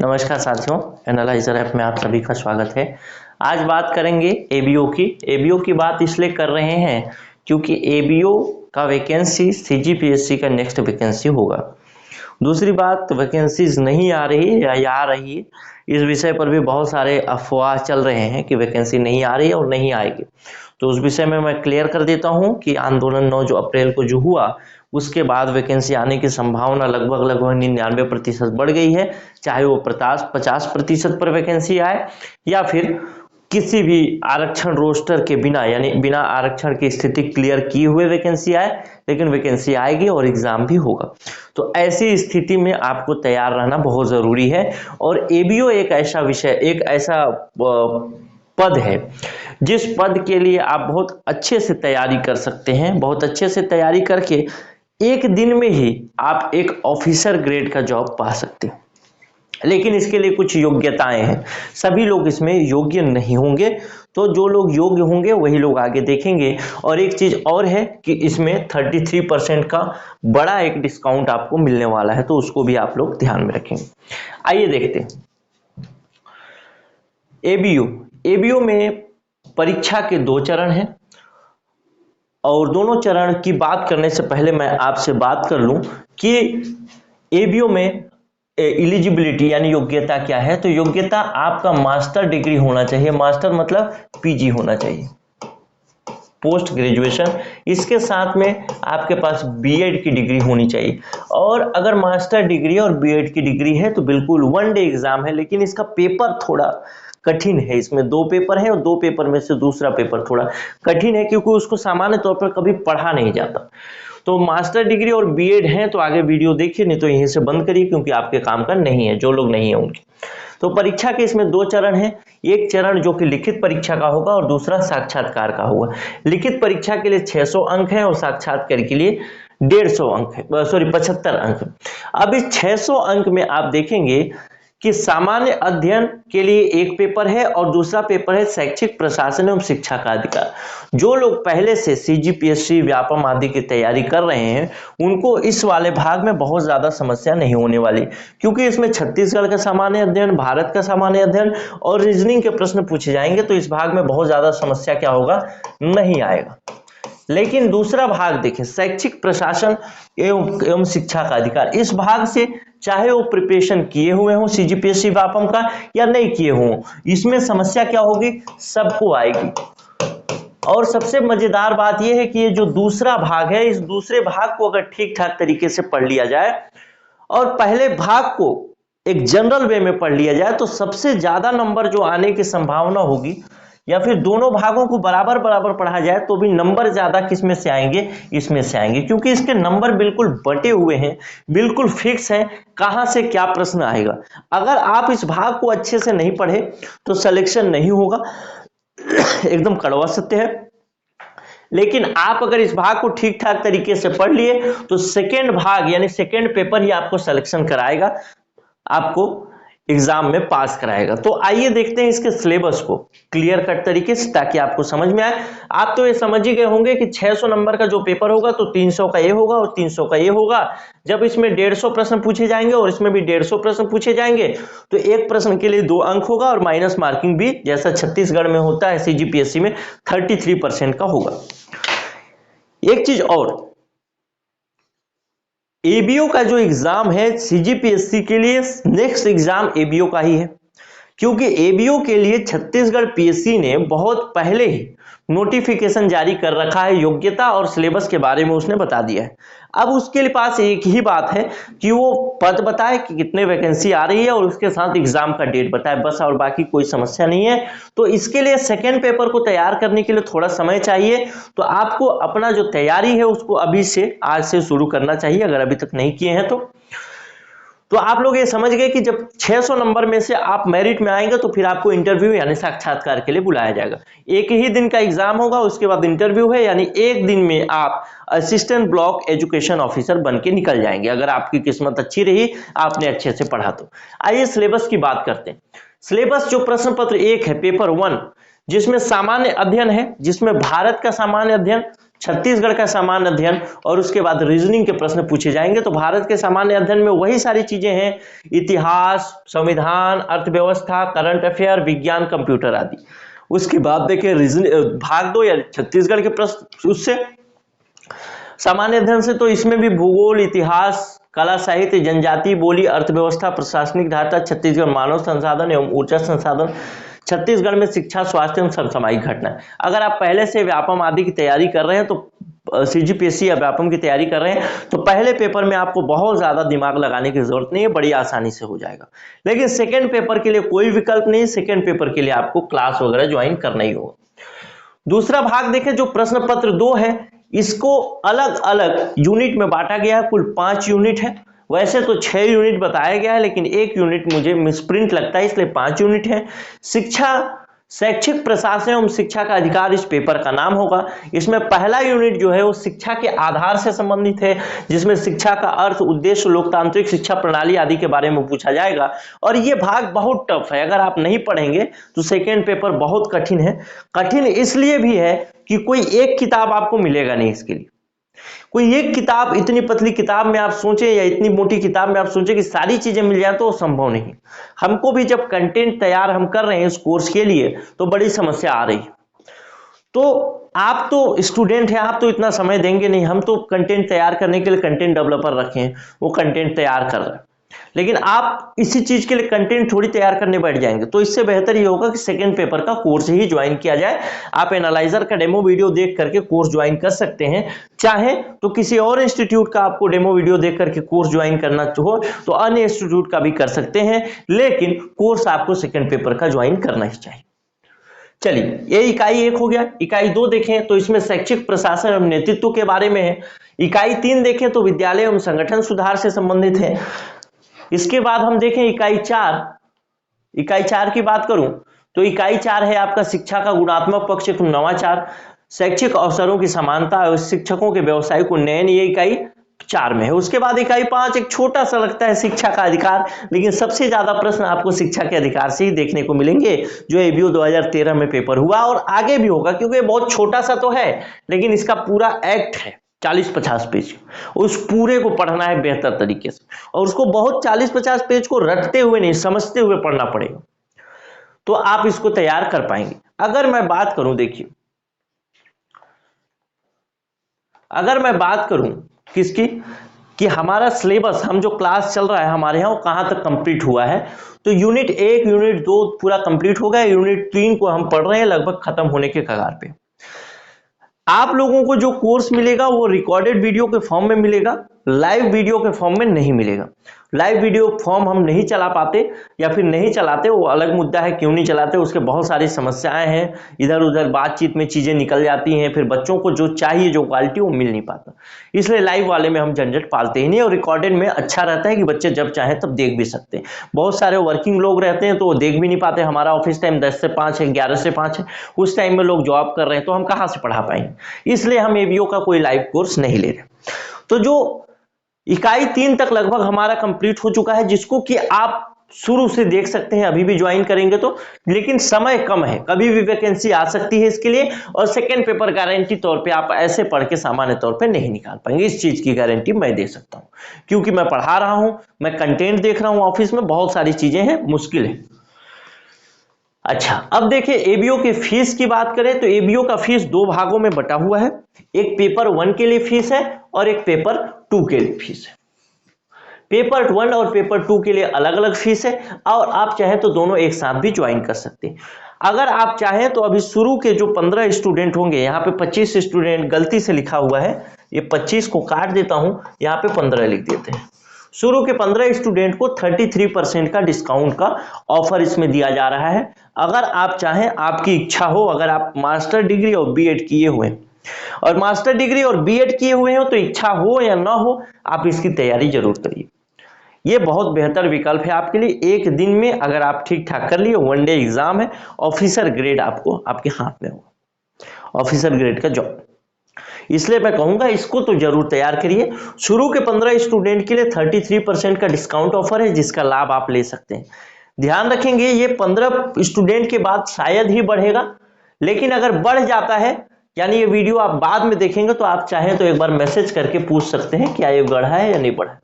नमस्कार साथियों, analyser app में आप सभी का स्वागत है। आज बात करेंगे एबीओ की। एबीओ की बात इसलिए कर रहे हैं क्योंकि एबीओ का वैकेंसी सीजीपीएससी का नेक्स्ट वैकेंसी होगा। दूसरी बात, वैकेंसीज नहीं आ रही या आ रही है, इस विषय पर भी बहुत सारे अफवाह चल रहे हैं कि वैकेंसी नहीं आ रही है और नहीं आएगी। तो उस विषय में मैं क्लियर कर देता हूं कि आंदोलन 9 अप्रैल को जो हुआ उसके बाद वैकेंसी आने की संभावना लगभग 99% बढ़ गई है। चाहे वो 50% पर वैकेंसी आए या फिर किसी भी आरक्षण रोस्टर के बिना, यानी बिना आरक्षण की स्थिति क्लियर किए हुए वैकेंसी आए, लेकिन वैकेंसी आएगी और एग्जाम भी होगा। तो ऐसी स्थिति में आपको तैयार रहना बहुत जरूरी है। और एबीओ एक ऐसा विषय, एक ऐसा पद है जिस पद के लिए आप बहुत अच्छे से तैयारी कर सकते हैं। बहुत अच्छे से तैयारी करके एक दिन में ही आप एक ऑफिसर ग्रेड का जॉब पा सकते हैं, लेकिन इसके लिए कुछ योग्यताएं हैं। सभी लोग इसमें योग्य नहीं होंगे, तो जो लोग योग्य होंगे वही लोग आगे देखेंगे। और एक चीज और है कि इसमें 33% का बड़ा एक डिस्काउंट आपको मिलने वाला है, तो उसको भी आप लोग ध्यान में रखेंगे। आइए देखते हैं एबीओ में परीक्षा के 2 चरण हैं और दोनों चरण की बात करने से पहले मैं आपसे बात कर लूं कि एबीओ में एलिजिबिलिटी यानी योग्यता क्या है। तो योग्यता आपका मास्टर डिग्री होना चाहिए। मास्टर मतलब पीजी होना चाहिए, पोस्ट ग्रेजुएशन। इसके साथ में आपके पास बीएड की डिग्री होनी चाहिए। और अगर मास्टर डिग्री और बीएड की डिग्री है तो बिल्कुल 1 डे एग्जाम है, लेकिन इसका पेपर थोड़ा कठिन है। इसमें 2 पेपर है और 2 पेपर में से दूसरा पेपर थोड़ा कठिन है क्योंकि उसको सामान्य तौर पर कभी पढ़ा नहीं जाता। तो मास्टर डिग्री और बीएड है तो आगे वीडियो देखिए, नहीं तो यहीं से बंद करिए क्योंकि आपके काम का नहीं है, जो लोग नहीं है उनके। तो परीक्षा के इसमें 2 चरण हैं। एक चरण जो कि लिखित परीक्षा का होगा और दूसरा साक्षात्कार का होगा। लिखित परीक्षा के लिए 600 अंक है और साक्षात्कार के लिए 150 अंक है, 75 अंक। अब इस 600 अंक में आप देखेंगे कि सामान्य अध्ययन के लिए एक पेपर है और दूसरा पेपर है शैक्षिक प्रशासन एवं शिक्षा का अधिकार। जो लोग पहले से सीजीपीएससी, व्यापम आदि की तैयारी कर रहे हैं उनको इस वाले भाग में बहुत ज्यादा समस्या नहीं होने वाली, क्योंकि इसमें छत्तीसगढ़ का सामान्य अध्ययन, भारत का सामान्य अध्ययन और रीजनिंग के प्रश्न पूछे जाएंगे। तो इस भाग में बहुत ज्यादा समस्या क्या होगा, नहीं आएगा। लेकिन दूसरा भाग देखें, शैक्षिक प्रशासन एवं शिक्षा का अधिकार, इस भाग से चाहे वो प्रिपरेशन किए हुए हों सीजीपीएससी व्यापम का या नहीं किए हों, इसमें समस्या क्या होगी, सबको आएगी। और सबसे मजेदार बात यह है कि ये जो दूसरा भाग है, इस दूसरे भाग को अगर ठीक ठाक तरीके से पढ़ लिया जाए और पहले भाग को एक जनरल वे में पढ़ लिया जाए तो सबसे ज्यादा नंबर जो आने की संभावना होगी, या फिर दोनों भागों को बराबर बराबर पढ़ा जाए तो भी नंबर ज्यादा किसमें से आएंगे, इसमें से आएंगे, क्योंकि इसके नंबर बिल्कुल बटे हुए हैं, बिल्कुल फिक्स है कहां से क्या प्रश्न आएगा। अगर आप इस भाग को अच्छे से नहीं पढ़े तो सिलेक्शन नहीं होगा, एकदम कड़वा सत्य है। लेकिन आप अगर इस भाग को ठीक ठाक तरीके से पढ़ लिए तो सेकेंड भाग यानी सेकेंड पेपर ही आपको सिलेक्शन कराएगा, आपको एग्जाम में पास कराएगा। तो आइए देखते हैं इसके सिलेबस को क्लियर कट तरीके से, ताकि आपको समझ में आए। आप तो ये समझ ही गए होंगे कि 600 नंबर का जो पेपर होगा तो 300 का ये होगा और 300 का ये होगा। जब इसमें 150 प्रश्न पूछे जाएंगे और इसमें भी 150 प्रश्न पूछे जाएंगे तो एक प्रश्न के लिए 2 अंक होगा और माइनस मार्किंग भी जैसा छत्तीसगढ़ में होता है सीजीपीएससी में 33% का होगा। एक चीज और, एबीओ का जो एग्जाम है सीजीपीएससी के लिए नेक्स्ट एग्जाम एबीओ का ही है, क्योंकि एबीओ के लिए छत्तीसगढ़ पीएससी ने बहुत पहले ही नोटिफिकेशन जारी कर रखा है। योग्यता और सिलेबस के बारे में उसने बता दिया है। अब उसके पास एक ही बात है कि वो पद बताए कि कितने वैकेंसी आ रही है और उसके साथ एग्जाम का डेट बताए, बस, और बाकी कोई समस्या नहीं है। तो इसके लिए सेकेंड पेपर को तैयार करने के लिए थोड़ा समय चाहिए। तो आपको अपना जो तैयारी है उसको अभी से, आज से शुरू करना चाहिए अगर अभी तक नहीं किए हैं तो आप लोग ये समझ गए कि जब 600 नंबर में से आप मेरिट में आएंगे तो फिर आपको इंटरव्यू यानी साक्षात्कार के लिए बुलाया जाएगा। एक ही दिन का एग्जाम होगा, उसके बाद इंटरव्यू है, यानी एक दिन में आप असिस्टेंट ब्लॉक एजुकेशन ऑफिसर बन के निकल जाएंगे, अगर आपकी किस्मत अच्छी रही, आपने अच्छे से पढ़ा तो। आइए सिलेबस की बात करते हैं। सिलेबस जो प्रश्न पत्र 1 है, पेपर 1, जिसमें सामान्य अध्ययन है, जिसमें भारत का सामान्य अध्ययन छत्तीसगढ़ का सामान्य अध्ययन और उसके बाद रीजनिंग के प्रश्न पूछे जाएंगे। तो भारत के सामान्य अध्ययन में वही सारी चीजें हैं, इतिहास, संविधान, अर्थव्यवस्था, करंट अफेयर, विज्ञान, कंप्यूटर आदि। उसके बाद देखिए भाग 2 या छत्तीसगढ़ के प्रश्न उससे सामान्य अध्ययन से, तो इसमें भी भूगोल, इतिहास, कला, साहित्य, जनजाति, बोली, अर्थव्यवस्था, प्रशासनिक ढांचा, छत्तीसगढ़ मानव संसाधन एवं ऊर्जा संसाधन, छत्तीसगढ़ में शिक्षा, स्वास्थ्य एवं समसामयिक घटना। अगर आप पहले से व्यापम आदि की तैयारी कर रहे हैं, तो सीजीपीएससी या व्यापम की तैयारी कर रहे हैं, तो पहले पेपर में आपको बहुत ज्यादा दिमाग लगाने की जरूरत नहीं है, बड़ी आसानी से हो जाएगा। लेकिन सेकेंड पेपर के लिए कोई विकल्प नहीं, सेकेंड पेपर के लिए आपको क्लास वगैरह ज्वाइन करना ही होगा। दूसरा भाग देखें, जो प्रश्न पत्र 2 है, इसको अलग अलग यूनिट में बांटा गया है। कुल 5 यूनिट है, वैसे तो 6 यूनिट बताया गया है, लेकिन एक यूनिट मुझे मिसप्रिंट लगता है, इसलिए 5 यूनिट है। शिक्षा, शैक्षिक प्रशासन एवं शिक्षा का अधिकार इस पेपर का नाम होगा। इसमें पहला यूनिट जो है वो शिक्षा के आधार से संबंधित है, जिसमें शिक्षा का अर्थ, उद्देश्य, लोकतांत्रिक शिक्षा प्रणाली आदि के बारे में पूछा जाएगा। और ये भाग बहुत टफ है, अगर आप नहीं पढ़ेंगे तो सेकेंड पेपर बहुत कठिन है। कठिन इसलिए भी है कि कोई एक किताब आपको मिलेगा नहीं इसके लिए। कोई एक किताब, इतनी पतली किताब में आप सोचें या इतनी मोटी किताब में आप सोचें कि सारी चीजें मिल जाए, तो संभव नहीं। हमको भी जब कंटेंट तैयार हम कर रहे हैं इस कोर्स के लिए, तो बड़ी समस्या आ रही है। तो आप तो स्टूडेंट हैं, आप तो इतना समय देंगे नहीं, हम तो कंटेंट तैयार करने के लिए कंटेंट डेवलपर रखे हैं, वो कंटेंट तैयार कर रहे हैं। लेकिन आप इसी चीज के लिए कंटेंट थोड़ी तैयार करने बैठ जाएंगे, तो इससे बेहतर ये होगा कि सेकंड पेपर का कोर्स ही ज्वाइन किया जाए। आप एनालाइजर का डेमो वीडियो देख करके कोर्स ज्वाइन कर सकते हैं, चाहे तो किसी और इंस्टीट्यूट का आपको डेमो वीडियो देख करके कोर्स ज्वाइन करना हो तो अन्य इंस्टीट्यूट का भी कर सकते हैं, लेकिन कोर्स आपको सेकंड पेपर का ज्वाइन करना ही चाहिए। चलिए, ये इकाई 1 हो गया। इकाई 2 देखें तो इसमें शैक्षिक प्रशासन एवं नेतृत्व के बारे में है। इकाई 3 देखें तो विद्यालय एवं संगठन सुधार से संबंधित है। इसके बाद हम देखें इकाई 4। इकाई 4 की बात करूं तो इकाई 4 है आपका शिक्षा का गुणात्मक पक्ष एवं नवाचार, शैक्षिक अवसरों की समानता और शिक्षकों के व्यवसायिक उन्नयन, ये इकाई 4 में है। उसके बाद इकाई 5 एक छोटा सा लगता है, शिक्षा का अधिकार, लेकिन सबसे ज्यादा प्रश्न आपको शिक्षा के अधिकार से ही देखने को मिलेंगे, जो एबीओ 2013 में पेपर हुआ और आगे भी होगा, क्योंकि बहुत छोटा सा तो है, लेकिन इसका पूरा एक्ट है 40-50 पेज। उस पूरे को पढ़ना है बेहतर तरीके से, और उसको बहुत 40-50 पेज को रटते हुए नहीं, समझते हुए पढ़ना पड़ेगा, तो आप इसको तैयार कर पाएंगे। अगर मैं बात करूं, देखिए, अगर मैं बात करूं किसकी, कि हमारा सिलेबस, हम जो क्लास चल रहा है हमारे यहाँ, वो कहां तक कंप्लीट हुआ है, तो यूनिट 1, यूनिट 2 पूरा कंप्लीट हो गया, यूनिट 3 को हम पढ़ रहे हैं, लगभग खत्म होने के कगार पे। आप लोगों को जो कोर्स मिलेगा वो रिकॉर्डेड वीडियो के फॉर्म में मिलेगा, लाइव वीडियो के फॉर्म में नहीं मिलेगा। लाइव वीडियो फॉर्म हम नहीं चला पाते या फिर नहीं चलाते, वो अलग मुद्दा है, क्यों नहीं चलाते, उसके बहुत सारी समस्याएं हैं, इधर उधर बातचीत में चीजें निकल जाती हैं, फिर बच्चों को जो चाहिए, जो क्वालिटी, वो मिल नहीं पाता। इसलिए लाइव वाले में हम झंझट पालते ही नहीं, और रिकॉर्डेड में अच्छा रहता है कि बच्चे जब चाहें तब देख भी सकते हैं। बहुत सारे वर्किंग लोग रहते हैं तो वो देख भी नहीं पाते। हमारा ऑफिस टाइम 10 से 5 है, 11 से 5 है, उस टाइम में लोग जॉब कर रहे हैं, तो हम कहाँ से पढ़ा पाएंगे, इसलिए हम एबीओ का कोई लाइव कोर्स नहीं ले रहे। तो जो इकाई 3 तक लगभग हमारा कंप्लीट हो चुका है, जिसको कि आप शुरू से देख सकते हैं, अभी भी ज्वाइन करेंगे तो, लेकिन समय कम है, कभी भी वैकेंसी आ सकती है इसके लिए, और सेकंड पेपर गारंटी तौर पे आप ऐसे पढ़ के सामान्य तौर पे नहीं निकाल पाएंगे, इस चीज की गारंटी मैं दे सकता हूं, क्योंकि मैं पढ़ा रहा हूं, मैं कंटेंट देख रहा हूं ऑफिस में, बहुत सारी चीजें हैं, मुश्किल है। अच्छा, अब देखिए एबीओ की फीस की बात करें तो एबीओ का फीस 2 भागों में बटा हुआ है, एक पेपर 1 के लिए फीस है और एक पेपर 2 के लिए फीस है। पेपर 1 और पेपर 2 के लिए अलग अलग फीस है, और आप चाहें तो दोनों एक साथ भी ज्वाइन कर सकते हैं। अगर आप चाहें तो अभी शुरू के जो 15 स्टूडेंट होंगे, यहाँ पे 25 स्टूडेंट गलती से लिखा हुआ है, ये 25 को काट देता हूं, यहाँ पे 15 लिख देते हैं। शुरू के 15 स्टूडेंट को 33% का डिस्काउंट का ऑफर इसमें दिया जा रहा है। अगर आप चाहें, आपकी इच्छा हो, अगर आप मास्टर डिग्री और बीएड किए हुए हैं, और मास्टर डिग्री और बीएड किए हुए हो, तो इच्छा हो या ना हो, आप इसकी तैयारी जरूर करिए। ये बहुत बेहतर विकल्प है आपके लिए। एक दिन में अगर आप ठीक ठाक कर लिए, 1 डे एग्जाम है, ऑफिसर ग्रेड आपको आपके हाथ में होगा, ऑफिसर ग्रेड का जॉब। इसलिए मैं कहूंगा इसको तो जरूर तैयार करिए। शुरू के 15 स्टूडेंट के लिए 33% का डिस्काउंट ऑफर है, जिसका लाभ आप ले सकते हैं। ध्यान रखेंगे, ये 15 स्टूडेंट के बाद शायद ही बढ़ेगा, लेकिन अगर बढ़ जाता है यानी ये वीडियो आप बाद में देखेंगे तो आप चाहें तो एक बार मैसेज करके पूछ सकते हैं क्या ये बढ़ा है या नहीं बढ़ा,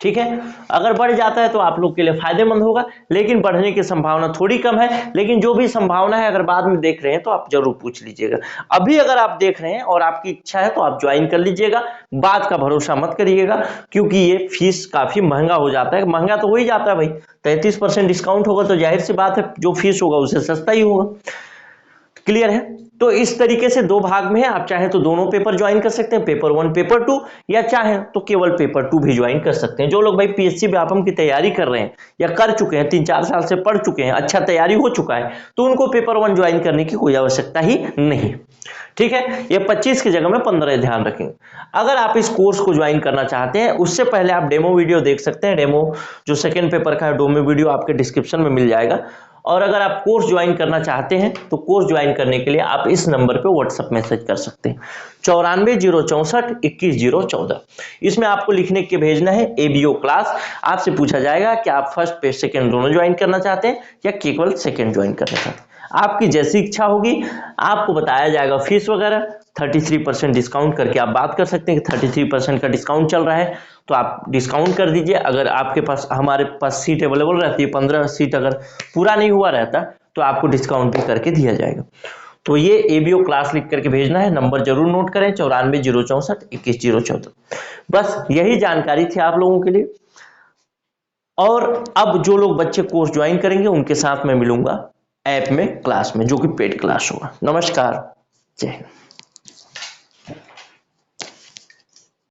ठीक है। अगर बढ़ जाता है तो आप लोग के लिए फायदेमंद होगा, लेकिन बढ़ने की संभावना थोड़ी कम है, लेकिन जो भी संभावना है अगर बाद में देख रहे हैं तो आप जरूर पूछ लीजिएगा। अभी अगर आप देख रहे हैं और आपकी इच्छा है तो आप ज्वाइन कर लीजिएगा, बाद का भरोसा मत करिएगा, क्योंकि ये फीस काफी महंगा हो जाता है। महंगा तो हो ही जाता है भाई, 33% डिस्काउंट होगा तो जाहिर सी बात है जो फीस होगा उससे सस्ता ही होगा। क्लियर है? तो इस तरीके से दो भाग में है, आप चाहें तो दोनों पेपर ज्वाइन कर सकते हैं, पेपर 1 पेपर 2, या चाहें तो केवल पेपर 2 भी ज्वाइन कर सकते हैं। जो लोग भाई पीएससी व्यापम की तैयारी कर रहे हैं या कर चुके हैं, 3-4 साल से पढ़ चुके हैं, अच्छा तैयारी हो चुका है, तो उनको पेपर 1 ज्वाइन करने की कोई आवश्यकता ही नहीं, ठीक है। ये 25 की जगह में 15 ध्यान रखेंगे। अगर आप इस कोर्स को ज्वाइन करना चाहते हैं उससे पहले आप डेमो वीडियो देख सकते हैं। डेमो जो सेकंड पेपर का है डेमो वीडियो आपके डिस्क्रिप्शन में मिल जाएगा। और अगर आप कोर्स ज्वाइन करना चाहते हैं तो कोर्स ज्वाइन करने के लिए आप इस नंबर पे व्हाट्सएप मैसेज कर सकते हैं 94 064 21 014। इसमें आपको लिखने के भेजना है एबीओ क्लास। आपसे पूछा जाएगा कि आप फर्स्ट पे सेकंड दोनों ज्वाइन करना चाहते हैं या केवल सेकंड ज्वाइन करना चाहते हैं। आपकी जैसी इच्छा होगी आपको बताया जाएगा फीस वगैरह। 33% डिस्काउंट करके आप बात कर सकते हैं कि 33% का डिस्काउंट चल रहा है तो आप डिस्काउंट कर दीजिए। अगर आपके पास हमारे पास सीट अवेलेबल रहती है, 15 सीट अगर पूरा नहीं हुआ रहता तो आपको डिस्काउंट भी करके दिया जाएगा। तो ये एबीओ क्लास लिख करके भेजना है, नंबर जरूर नोट करें 94 064 21 014। बस यही जानकारी थी आप लोगों के लिए। और अब जो लोग बच्चे कोर्स ज्वाइन करेंगे उनके साथ मैं मिलूंगा ऐप में क्लास में, जो कि पेड क्लास होगा। नमस्कार, जय हिंद।